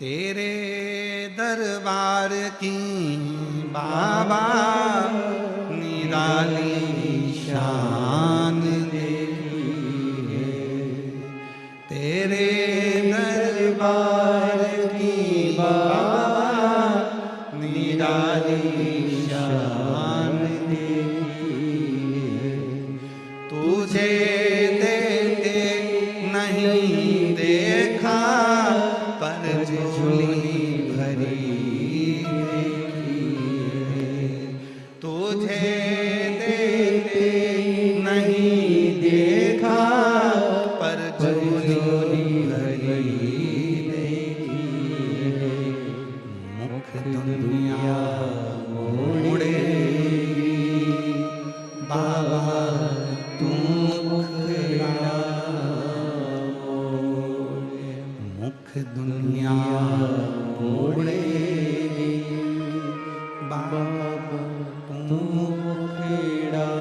तेरे दरबार की बाबा निराली शान देखी है। तेरे दरबार की बाबा निराली शान देखी है। तुझे देते नहीं देखा पर झोली भरी देखी है। तुझे देते नहीं देखा पर झोली भरी देखी है। मुख दुनिया मोड़े बाबा तू मुखड़ा मुख दुनिया मोड़े बाबा तू